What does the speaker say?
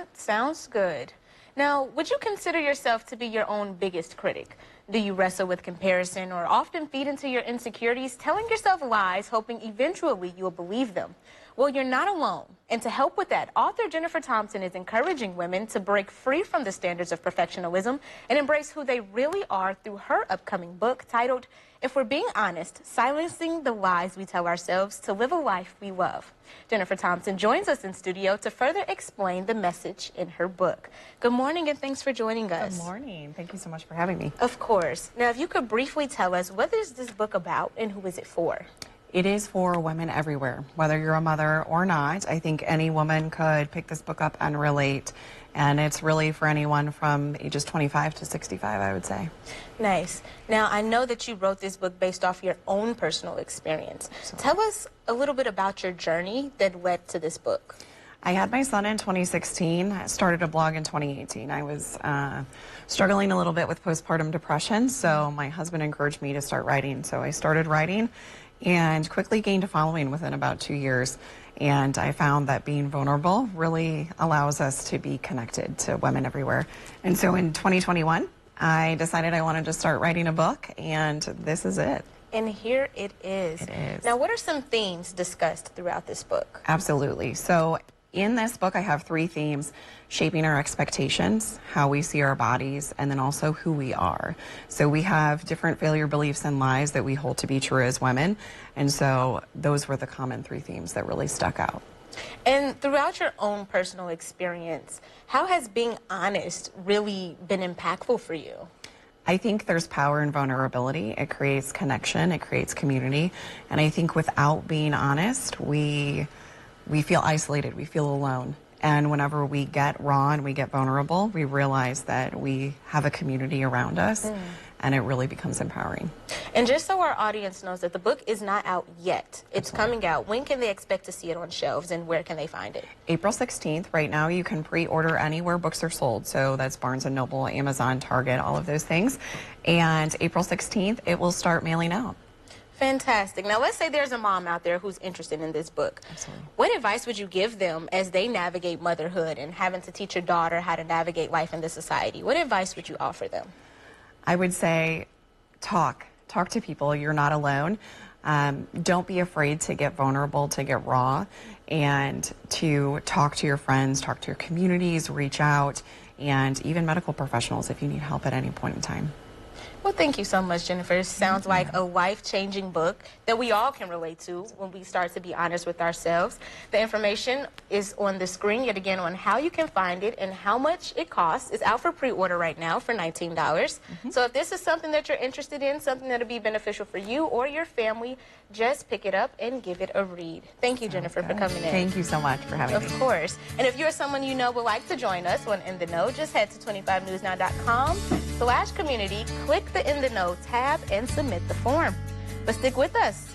That sounds good. Now, would you consider yourself to be your own biggest critic? Do you wrestle with comparison or often feed into your insecurities, telling yourself lies, hoping eventually you'll believe them? Well, you're not alone. And to help with that, author Jennifer Thompson is encouraging women to break free from the standards of perfectionism and embrace who they really are through her upcoming book titled, If We're Being Honest, Silencing the Lies We Tell Ourselves to Live a Life We Love. Jennifer Thompson joins us in studio to further explain the message in her book. Good morning and thanks for joining us. Good morning. Thank you so much for having me. Of course. Now, if you could briefly tell us, what is this book about and who is it for? It is for women everywhere, whether you're a mother or not. I think any woman could pick this book up and relate. And it's really for anyone from ages 25 to 65, I would say. Nice. Now, I know that you wrote this book based off your own personal experience. Tell us a little bit about your journey that led to this book. I had my son in 2016. I started a blog in 2018. I was struggling a little bit with postpartum depression, so my husband encouraged me to start writing. So I started writing and quickly gained a following within about 2 years. And I found that being vulnerable really allows us to be connected to women everywhere. And so in 2021, I decided I wanted to start writing a book, and this is it. And here it is. It is. Now, what are some themes discussed throughout this book? Absolutely. So in this book, I have 3 themes: shaping our expectations, how we see our bodies, and then also who we are. So we have different failure beliefs and lies that we hold to be true as women. And so those were the common 3 themes that really stuck out. And throughout your own personal experience, how has being honest really been impactful for you? I think there's power in vulnerability. It creates connection, it creates community. And I think without being honest, we feel isolated, we feel alone. And whenever we get raw and we get vulnerable, we realize that we have a community around us, and it really becomes empowering. And just so our audience knows that the book is not out yet, it's coming out. When can they expect to see it on shelves, and where can they find it? April 16th. Right now you can pre-order anywhere books are sold. So that's Barnes & Noble, Amazon, Target, all of those things. And April 16th, it will start mailing out. Fantastic. Now, let's say there's a mom out there who's interested in this book. Absolutely. What advice would you give them as they navigate motherhood and having to teach your daughter how to navigate life in this society? What advice would you offer them? I would say talk to people. You're not alone. Don't be afraid to get vulnerable, to get raw, and to talk to your friends, talk to your communities, reach out, and even medical professionals if you need help at any point in time. Well, thank you so much, Jennifer. It sounds like a life-changing book that we all can relate to when we start to be honest with ourselves. The information is on the screen yet again on how you can find it and how much it costs. It's out for pre-order right now for $19. So if this is something that you're interested in, something that'll be beneficial for you or your family, just pick it up and give it a read. Thank you, Jennifer, for coming in. Thank you so much for having me. Of course. And if you're someone you know would like to join us on In the Know, just head to 25newsnow.com/community, click the In the Know tab, and submit the form. But stick with us.